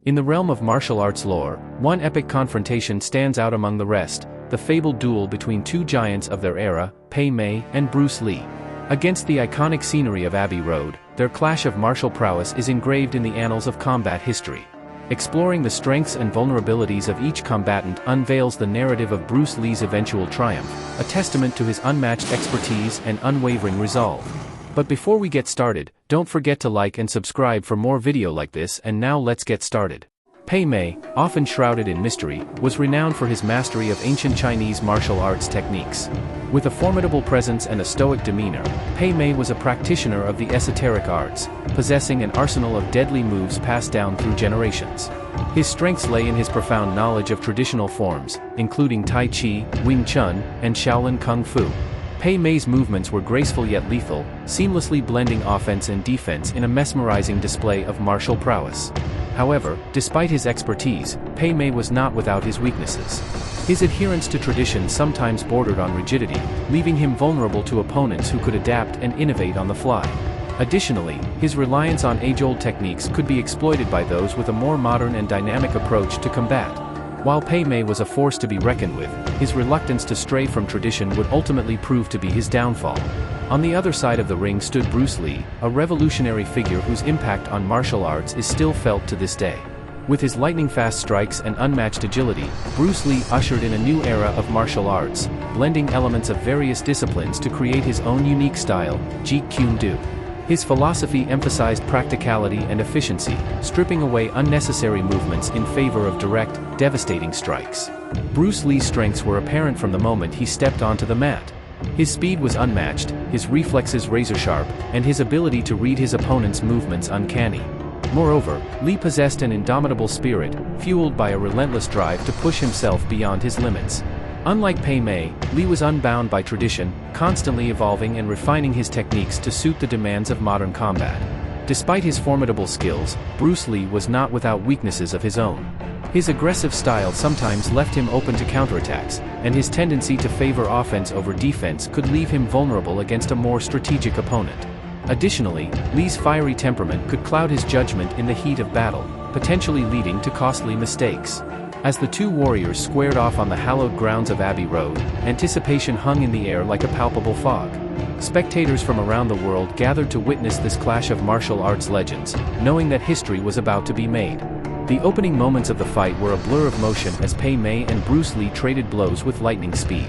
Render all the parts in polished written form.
In the realm of martial arts lore, one epic confrontation stands out among the rest, the fabled duel between two giants of their era, Pei Mei and Bruce Lee. Against the iconic scenery of Abbey Road, their clash of martial prowess is engraved in the annals of combat history. Exploring the strengths and vulnerabilities of each combatant unveils the narrative of Bruce Lee's eventual triumph, a testament to his unmatched expertise and unwavering resolve. But before we get started, don't forget to like and subscribe for more video like this, and now let's get started. Pei Mei, often shrouded in mystery, was renowned for his mastery of ancient Chinese martial arts techniques. With a formidable presence and a stoic demeanor, Pei Mei was a practitioner of the esoteric arts, possessing an arsenal of deadly moves passed down through generations. His strengths lay in his profound knowledge of traditional forms, including Tai Chi, Wing Chun, and Shaolin Kung Fu. Pei Mei's movements were graceful yet lethal, seamlessly blending offense and defense in a mesmerizing display of martial prowess. However, despite his expertise, Pei Mei was not without his weaknesses. His adherence to tradition sometimes bordered on rigidity, leaving him vulnerable to opponents who could adapt and innovate on the fly. Additionally, his reliance on age-old techniques could be exploited by those with a more modern and dynamic approach to combat. While Pei Mei was a force to be reckoned with, his reluctance to stray from tradition would ultimately prove to be his downfall. On the other side of the ring stood Bruce Lee, a revolutionary figure whose impact on martial arts is still felt to this day. With his lightning-fast strikes and unmatched agility, Bruce Lee ushered in a new era of martial arts, blending elements of various disciplines to create his own unique style, Jeet Kune Do. His philosophy emphasized practicality and efficiency, stripping away unnecessary movements in favor of direct, devastating strikes. Bruce Lee's strengths were apparent from the moment he stepped onto the mat. His speed was unmatched, his reflexes razor-sharp, and his ability to read his opponent's movements uncanny. Moreover, Lee possessed an indomitable spirit, fueled by a relentless drive to push himself beyond his limits. Unlike Pei Mei, Lee was unbound by tradition, constantly evolving and refining his techniques to suit the demands of modern combat. Despite his formidable skills, Bruce Lee was not without weaknesses of his own. His aggressive style sometimes left him open to counterattacks, and his tendency to favor offense over defense could leave him vulnerable against a more strategic opponent. Additionally, Lee's fiery temperament could cloud his judgment in the heat of battle, potentially leading to costly mistakes. As the two warriors squared off on the hallowed grounds of Abbey Road, anticipation hung in the air like a palpable fog. Spectators from around the world gathered to witness this clash of martial arts legends, knowing that history was about to be made. The opening moments of the fight were a blur of motion as Pei Mei and Bruce Lee traded blows with lightning speed.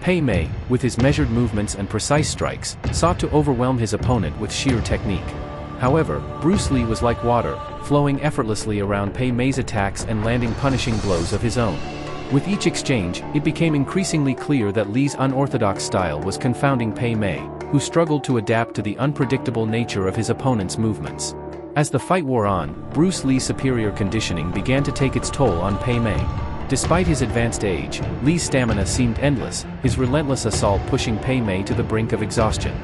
Pei Mei, with his measured movements and precise strikes, sought to overwhelm his opponent with sheer technique. However, Bruce Lee was like water, flowing effortlessly around Pei Mei's attacks and landing punishing blows of his own. With each exchange, it became increasingly clear that Lee's unorthodox style was confounding Pei Mei, who struggled to adapt to the unpredictable nature of his opponent's movements. As the fight wore on, Bruce Lee's superior conditioning began to take its toll on Pei Mei. Despite his advanced age, Lee's stamina seemed endless, his relentless assault pushing Pei Mei to the brink of exhaustion.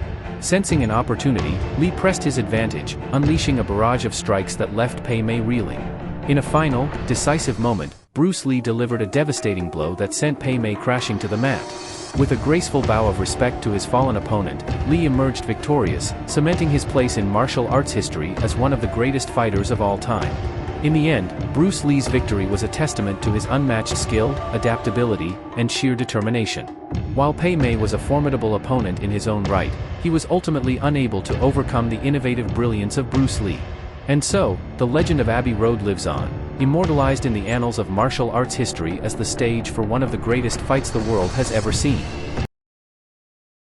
Sensing an opportunity, Lee pressed his advantage, unleashing a barrage of strikes that left Pei Mei reeling. In a final, decisive moment, Bruce Lee delivered a devastating blow that sent Pei Mei crashing to the mat. With a graceful bow of respect to his fallen opponent, Lee emerged victorious, cementing his place in martial arts history as one of the greatest fighters of all time. In the end, Bruce Lee's victory was a testament to his unmatched skill, adaptability, and sheer determination. While Pei Mei was a formidable opponent in his own right, he was ultimately unable to overcome the innovative brilliance of Bruce Lee. And so, the legend of Abbey Road lives on, immortalized in the annals of martial arts history as the stage for one of the greatest fights the world has ever seen.